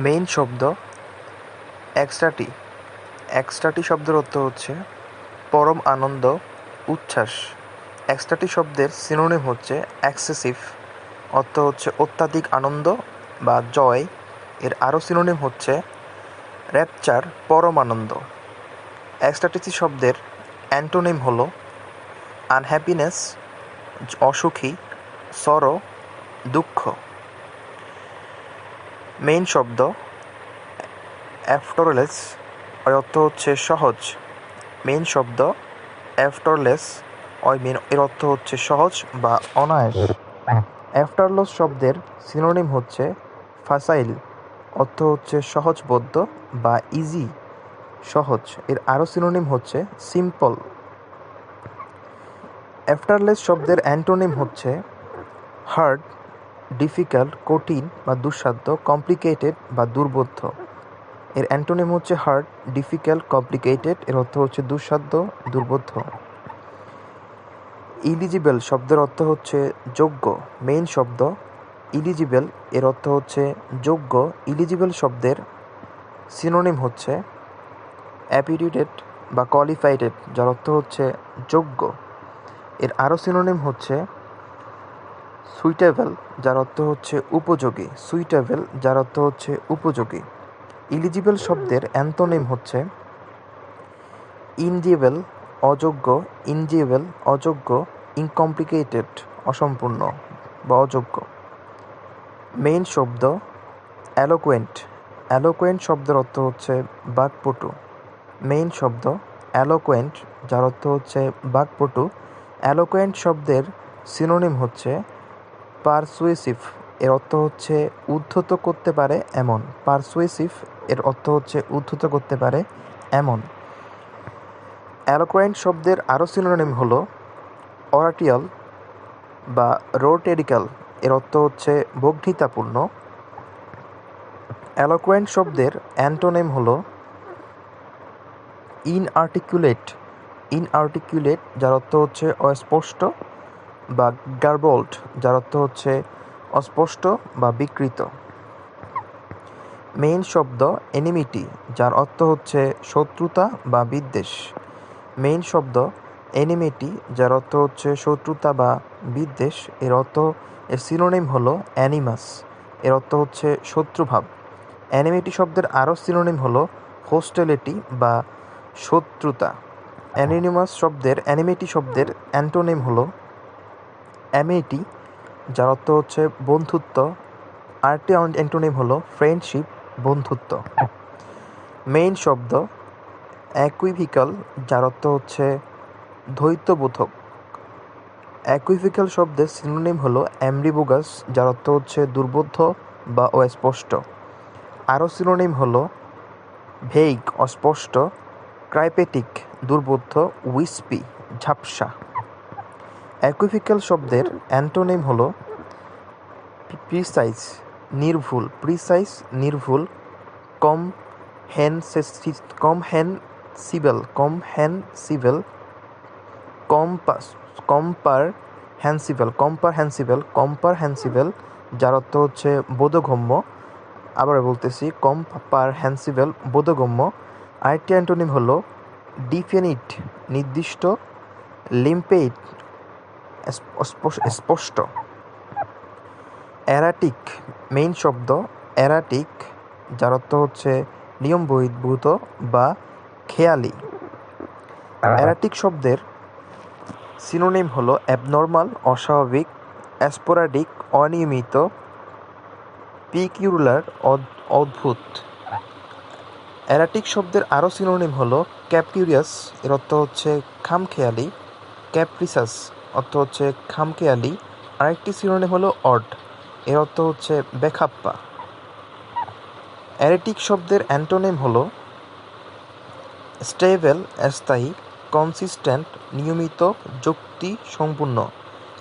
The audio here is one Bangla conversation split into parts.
মেইন শব্দ এক্সটাটি। এক্সটাটি শব্দের অর্থ হচ্ছে পরম আনন্দ, উচ্ছ্বাস। এক্সটাটি শব্দের সিনোনিম হচ্ছে এক্সেসিভ, অর্থ হচ্ছে অত্যাধিক আনন্দ বা জয়। এর আরও সিনোনিম হচ্ছে র্যাপচার, পরম আনন্দ। এক্সটাটিসি শব্দের অ্যান্টোনিম হলো আনহ্যাপিনেস, অসুখী, সরো, দুঃখ। মেইন শব্দ এফটরলেস, এর অর্থ হচ্ছে সহজ। মেইন শব্দ এফটরলেস এর অর্থ হচ্ছে সহজ বা অনায়াস। এফটারলস শব্দের সিনোনিম হচ্ছে ফাসাইল, অর্থ হচ্ছে সহজবোধ্য বা ইজি, সহজ। এর আরও সিনোনিম হচ্ছে সিম্পল। এফটারলেস শব্দের অ্যান্টোনিম হচ্ছে হার্ড, ডিফিকাল্ট, কঠিন বা দুঃসাধ্য, কমপ্লিকেটেড বা দুর্বোধ্য। এর অ্যান্টোনিম হচ্ছে হার্ড, ডিফিকাল্ট, কমপ্লিকেটেড। এর অর্থ হচ্ছে দুঃসাধ্য, দুর্বোধ্য। ইলিজিবল শব্দের অর্থ হচ্ছে যোগ্য। মেইন শব্দ ইলিজিবল, এর অর্থ হচ্ছে যোগ্য। ইলিজিবল শব্দের সিনোনিম হচ্ছে অ্যাপিটিউটেড বা কোয়ালিফাইডেড, যার অর্থ হচ্ছে যোগ্য। এর আরও সিনোনিম হচ্ছে সুইটেবল, যার অর্থ হচ্ছে উপযোগী। সুইটেবল, যার অর্থ হচ্ছে উপযোগী। ইলিজিবল শব্দের অ্যান্টোনিম হচ্ছে ইনজিবল, অযোগ্য। ইনজিবল, অযোগ্য। ইনকমপ্লিকেটেড, অসম্পূর্ণ বা অযোগ্য। মেইন শব্দ অ্যালোকুয়েন্ট। অ্যালোকুয়েন্ট শব্দের অর্থ হচ্ছে বাক্পটু। মেইন শব্দ অ্যালোকুয়েন্ট, যার অর্থ হচ্ছে বাক্পটু। অ্যালোকুয়েন্ট শব্দের সিনোনিম হচ্ছে পারসুয়েসিভ, এর অর্থ হচ্ছে উদ্ধত করতে পারে এমন। পারসুয়েসিভ এর অর্থ হচ্ছে উদ্ধত করতে পারে এমন। অ্যালোকুয়েন্ট শব্দের আরও সিনোনিম হলো অরাটিয়াল বা রোটেরিক্যাল, এর অর্থ হচ্ছে বক্তৃতাপূর্ণ। অ্যালোকুয়েন্ট শব্দের অ্যান্টোনিম হলো ইনআর্টিকুলেট। ইনআর্টিকুলেট, যার অর্থ হচ্ছে অস্পষ্ট, বা গার্বল্ড, যার অর্থ হচ্ছে অস্পষ্ট বা বিকৃত। মেইন শব্দ এনিমিটি, যার অর্থ হচ্ছে শত্রুতা বা বিদ্বেষ। মেইন শব্দ এনিমিটি, যার অর্থ হচ্ছে শত্রুতা বা বিদ্বেষ। এর সিনোনিম হলো অ্যানিমাস, এর অর্থ হচ্ছে শত্রুভাব। অ্যানিমিটি শব্দের আরও সিনোনিম হলো হোস্টেলিটি বা শত্রুতা। অ্যানিমিটি শব্দের অ্যান্টোনিম হলো অ্যামিটি, যার অর্থ হচ্ছে বন্ধুত্ব। আরেকটি অ্যান্টোনিম হলো ফ্রেন্ডশিপ, বন্ধুত্ব। মেইন শব্দ অ্যাকুইভিক্যাল, যার অর্থ হচ্ছে দ্বৈতবোধক। অ্যাকুইভিক্যাল শব্দের সিনোনিম হলো অ্যাম্বিগুয়াস, যার অর্থ হচ্ছে দুর্বোধ্য বা অস্পষ্ট। আরও সিনোনিম হলো ভেইগ, অস্পষ্ট। ক্রাইপেটিক, দুর্বোধ্য। উইস্পি, ঝাপসা। অ্যাকুইভিক্যাল শব্দের অ্যান্টোনিম হলো প্রিসাইজ, নির্ভুল। প্রিসাইজ, নির্ভুল। কমহেনসিবল, কম্পারহেন্সিবল, যার অর্থ হচ্ছে বোধগম্য। আবার বলতেছি, কম্পারহেন্সিবল, বোধগম্য। আরেকটি অ্যান্টোনিম হলো ডিফিনিট, নির্দিষ্ট। লিম্পেট, স্পষ্ট। অ্যারাটিক, মেইন শব্দ অ্যারাটিক, যার অর্থ হচ্ছে নিয়ম বহির্ভূত বা খেয়ালি। অ্যারাটিক শব্দের সিনোনিম হলো অ্যাবনর্মাল, অস্বাভাবিক। স্পোরাডিক, অনিয়মিত। পিকিউলার, অদ্ভুত। অ্যারাটিক শব্দের আরও সিনোনিম হলো ক্যাপ্রিউরিয়াস, এর অর্থ হচ্ছে খামখেয়ালি। ক্যাপ্রিসাস, অর্থ হচ্ছে খামখেয়ালি। আরেকটি সিনোনিম হলো অড, এর অর্থ হচ্ছে বেখাপ্পা। অ্যারেটিক শব্দের অ্যান্টোনিম হলো স্টেবল, স্থায়ী। কনসিস্টেন্ট, নিয়মিত, যুক্তি সম্পূর্ণ।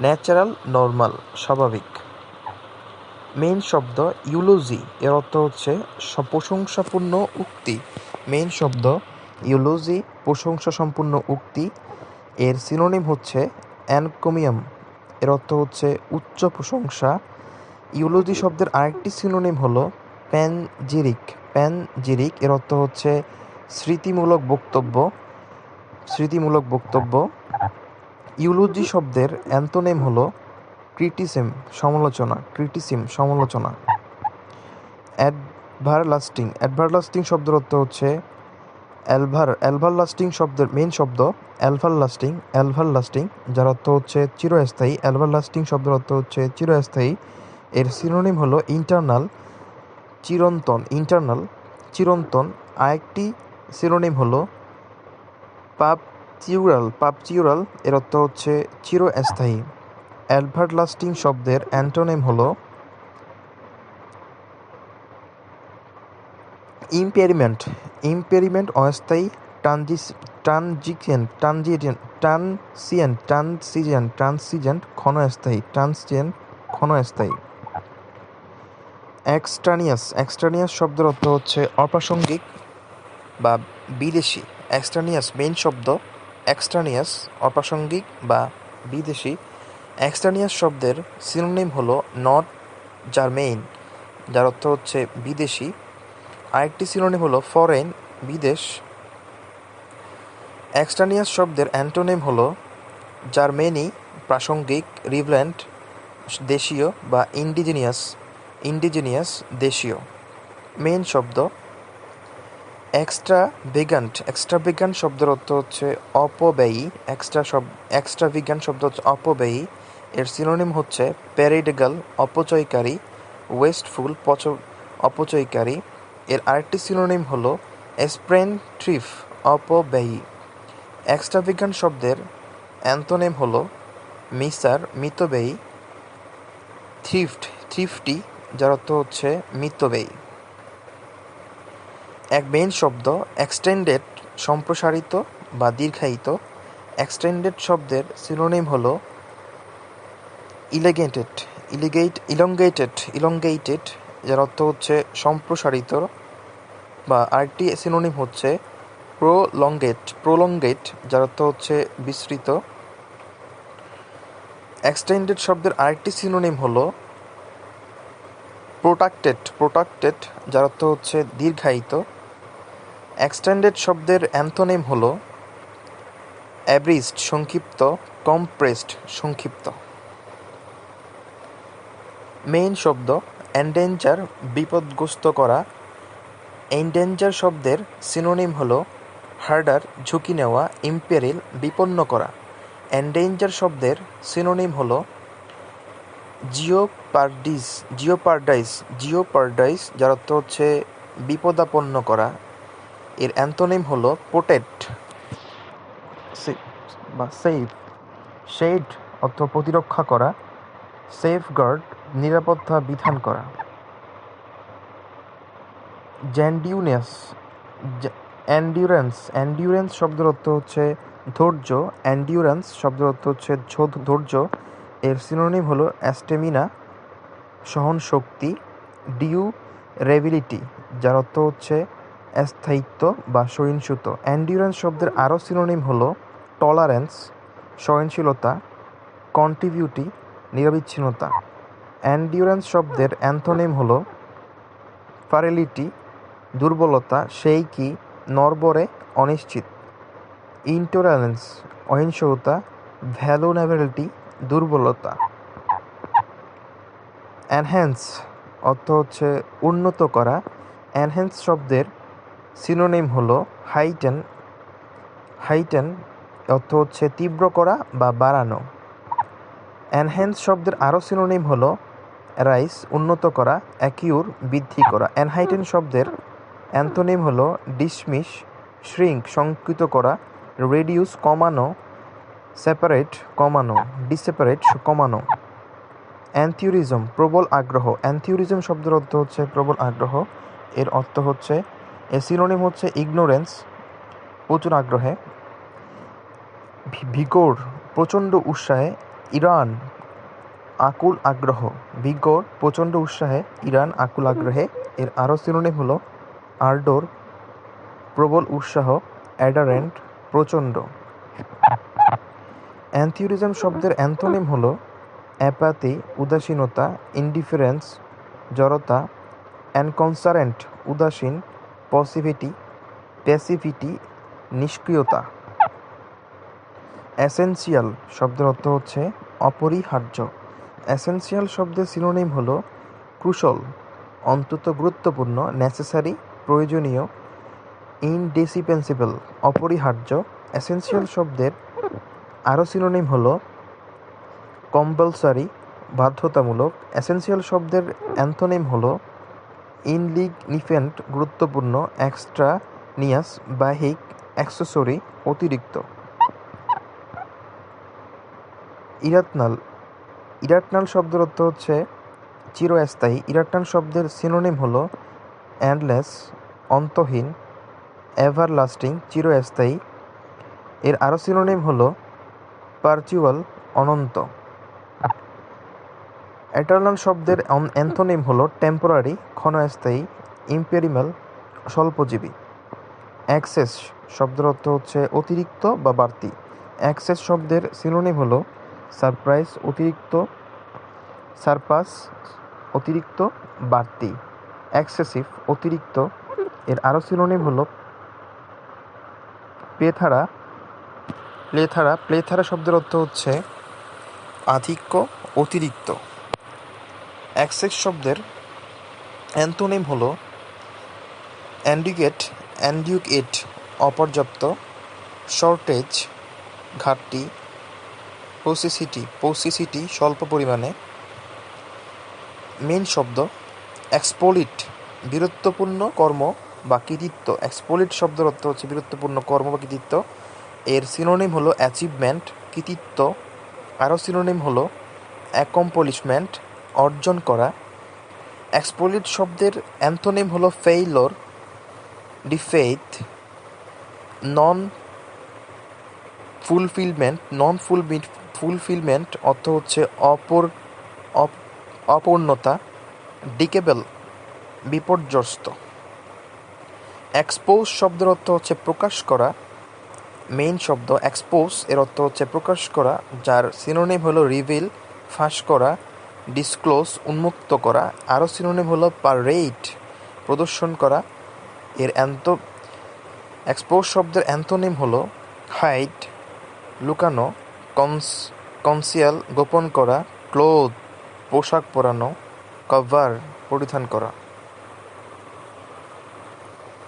ন্যাচারাল, নর্মাল, স্বাভাবিক। মেইন শব্দ ইউলোজি, এর অর্থ হচ্ছে প্রশংসাপূর্ণ উক্তি। মেইন শব্দ ইউলোজি, প্রশংসাসম্পূর্ণ উক্তি। এর সিনোনিম হচ্ছে এনকোমিয়াম, এর অর্থ হচ্ছে উচ্চ প্রশংসা। ইউলোজি শব্দের আরেকটি সিনোনিম হলো প্যানজিরিক এর অর্থ হচ্ছে স্মৃতিমূলক বক্তব্য। ইউলজি শব্দের অ্যান্টোনিম হলো ক্রিটিসিম, সমালোচনা। অ্যাডভারলাস্টিং শব্দের অর্থ হচ্ছে অ্যালভারলাস্টিং শব্দের মেইন শব্দ অ্যালভারলাস্টিং, যার অর্থ হচ্ছে চিরস্থায়ী। অ্যালভারলাস্টিং শব্দের অর্থ হচ্ছে চিরস্থায়ী। এর সিনোনিম হলো চিরন্তন। আরেকটি সিনোনিম হলো পাপচিউরাল, এর অর্থ হচ্ছে চিরস্থায়ী। অ্যালভারলাস্টিং শব্দের অ্যান্টোনিম হলো ইম্পেরিমেন্ট, অস্থায়ী। ট্রানসিয়েন্ট, ক্ষণস্থায়ী। এক্সট্রানিয়াস শব্দের অর্থ হচ্ছে অপ্রাসঙ্গিক বা বিদেশি। এক্সট্রানিয়াস মেইন শব্দ এক্সট্রানিয়াস, অপ্রাসঙ্গিক বা বিদেশি। এক্সট্রানিয়াস শব্দের সিনোনিম হলো নট জার্মেইন, যার অর্থ হচ্ছে বিদেশি। আরেকটি সিনোনিম হলো ফরেন, বিদেশ। এক্সট্রানিয়াস শব্দের অ্যান্টোনিম হলো জার্মেনি, প্রাসঙ্গিক। রিভলেন্ট, দেশীয় বা ইন্ডিজিনিয়াস, দেশীয়। মেইন শব্দ এক্সট্রাভেগান্ট শব্দের অর্থ হচ্ছে অপব্যয়ী। এক্সট্রাভেগান্ট শব্দ হচ্ছে অপব্যয়ী। এর সিনোনিম হচ্ছে প্যারাডোক্সাল, অপচয়কারী। ওয়েস্টফুল, অপচয়কারী। এর আরেকটি সিনোনিম হলো স্পেন্ডথ্রিফট, অপব্যয়ী। এক্সট্রাভেগান্ট শব্দের অ্যান্টোনিম হলো মিতব্যয়ী। থ্রিফটি, যার অর্থ হচ্ছে মিতব্যয়ী। এক মেইন শব্দ এক্সটেন্ডেড, সম্প্রসারিত বা দীর্ঘায়িত। এক্সটেন্ডেড শব্দের সিনোনিম হলো ইলংগেটেড, যার অর্থ হচ্ছে সম্প্রসারিত। বা আরেকটি সিনোনিম হচ্ছে প্রোলংগেট, যার অর্থ হচ্ছে বিস্তৃত। এক্সটেন্ডেড শব্দের আরেকটি সিনোনিম হলো প্রোট্রাক্টেড, যার অর্থ হচ্ছে দীর্ঘায়িত। এক্সটেন্ডেড শব্দের অ্যান্টোনিম হলো অ্যাব্রিজড, সংক্ষিপ্ত। কম্প্রেসড, সংক্ষিপ্ত। মেইন শব্দ এন্ডেঞ্জার, বিপদগ্রস্ত করা। এন্ডেঞ্জার শব্দের সিনোনিম হলো হার্ডার, ঝুঁকি নেওয়া। ইম্পেরিল, বিপন্ন করা। এন্ডেঞ্জার শব্দের সিনোনিম হলো জিওপারডাইজ, যার অর্থ হচ্ছে বিপদাপন্ন করা। এর অ্যান্টোনিম হলো প্রোটেক্ট বা সেভ। শেড অর্থ প্রতিরক্ষা করা। সেফগার্ড, নিরাপত্তা বিধান করা। এন্ডিউরেন্স শব্দের অর্থ হচ্ছে ধৈর্য। এন্ডিউরেন্স শব্দের অর্থ হচ্ছে ধৈর্য। এর সিনোনিম হলো স্ট্যামিনা, সহনশক্তি। ডিউরেবিলিটি, যার অর্থ হচ্ছে স্থায়িত্ব বা সহিষ্ণুতা। এন্ডিউরেন্স শব্দের আরও সিনোনিম হলো টলারেন্স, সহনশীলতা। কন্টিনিউটি, নিরবিচ্ছিন্নতা। এন্ডিউরেন্স শব্দের অ্যান্টোনিম হলো ফ্রাইলিটি, দুর্বলতা। সেই কি, নড়বড়ে, অনিশ্চিত। ইনটলারেন্স, অসহিষ্ণুতা। ভ্যালনারেবিলিটি, দুর্বলতা। এনহ্যান্স অর্থ হচ্ছে উন্নত করা। এনহ্যান্স শব্দের সিনোনিম হলো হাইটেন, অর্থ হচ্ছে তীব্র করা বা বাড়ানো। এনহ্যান্স শব্দের আরও সিনোনিম হলো রাইজ, উন্নত করা। অ্যাকিউর, বৃদ্ধি করা। এনহাইটেন শব্দের অ্যান্টোনিম হলো ডিসমিস, শ্রিঙ্ক, সংকুচিত করা। রেডিউস, কমানো। সেপারেট, কমানো। ডিসেপারেট, কমানো। অ্যানথিউরিজম, প্রবল আগ্রহ। অ্যানথিউরিজম শব্দের অর্থ হচ্ছে প্রবল আগ্রহ। এর অর্থ হচ্ছে সিনোনিম হচ্ছে ইগনোরেন্স, প্রচুর আগ্রহে। ভিগোর, প্রচণ্ড উৎসাহে। ইরান, আকুল আগ্রহ। ভিগোর, প্রচণ্ড উৎসাহে। ইরান, আকুল আগ্রহে। এর আরও সিনোনিম হলো আর্ডোর, প্রবল উৎসাহ। অ্যাডারেন্ট, প্রচণ্ড। অ্যানথিউরিজম শব্দের অ্যান্টোনিম হলো অ্যাপাথি, উদাসীনতা। ইনডিফারেন্স, জড়তা। অ্যানকনসারেন্ট উদাসীন, প্যাসিভিটি নিষ্ক্রিয়তা। এসেনশিয়াল শব্দের অর্থ হচ্ছে অপরিহার্য। এসেনশিয়াল শব্দের সিনোনিম হলো ক্রুশাল, অত্যন্ত গুরুত্বপূর্ণ, নেসেসারি প্রয়োজনীয়, ইনডিসপেন্সেবল অপরিহার্য। এসেনশিয়াল শব্দের আরও সিনোনিম হলো কম্পালসারি বাধ্যতামূলক। এসেনশিয়াল শব্দের অ্যান্থোনিম হলো ইনলিগনিফেন্ট গুরুত্বপূর্ণ, এক্সট্রানিয়াস বাহ্যিক, অ্যাক্সেসরি অতিরিক্ত। ইরাটনাল শব্দের অর্থ হচ্ছে চিরস্থায়ী। ইরাটনাল শব্দের সিনোনিম হলো এন্ডলেস অন্তহীন, এভারলাস্টিং চিরস্থায়ী। এর আরও সিনোনিম হলো পারচিউয়াল অনন্ত। এটার্নাল শব্দের অ্যান্থোনিম হলো টেম্পোরারি ক্ষণস্থায়ী, ইম্পেরিমাল স্বল্পজীবী। এক্সেস শব্দের অর্থ হচ্ছে অতিরিক্ত বা বাড়তি। এক্সেস শব্দের সিনোনিম হলো সারপাস অতিরিক্ত, বাড়তি। এক্সেসিভ অতিরিক্ত। এর আরও সিনোনিম হলো প্লেথারা শব্দের অর্থ হচ্ছে আধিক্য, অতিরিক্ত। এক্সেস শব্দের অ্যান্থোনিম হলো অ্যান্ডিউকেট অপর্যাপ্ত, শর্টেজ ঘাটতি, পসিসিটি স্বল্প পরিমাণে। মেইন শব্দ এক্সপ্লইট বীরত্বপূর্ণ কর্ম বা কৃতিত্ব। এক্সপ্লইট শব্দের অর্থ হচ্ছে বীরত্বপূর্ণ কর্ম বা কৃতিত্ব। এর সিনোনিম হলো অ্যাচিভমেন্ট, কৃতিত্ব। আরও সিনোনিম হলো অ্যাকমপ্লিশমেন্ট অর্জন করা। এক্সপ্লইট শব্দের অ্যান্থোনিম হলো ফেইলর, ডিফেইট, নন ফুলফিলমেন্ট অর্থ হচ্ছে অপূর্ণতা, ডিকেবল বিপর্যস্ত। এক্সপোজ শব্দের অর্থ হচ্ছে প্রকাশ করা। মেইন শব্দ এক্সপোজ এর অর্থ হচ্ছে প্রকাশ করা, যার সিনোনিম হলো রিভিল ফাঁস করা, ডিসক্লোজ উন্মুক্ত করা। আরও সিনোনিম হলো পারেড প্রদর্শন করা। এক্সপোজ শব্দের অ্যান্থোনিম হলো হাইড লুকানো, কনসিয়াল গোপন করা, ক্লোথ পোশাক পরানো, কভার পরিধান করা।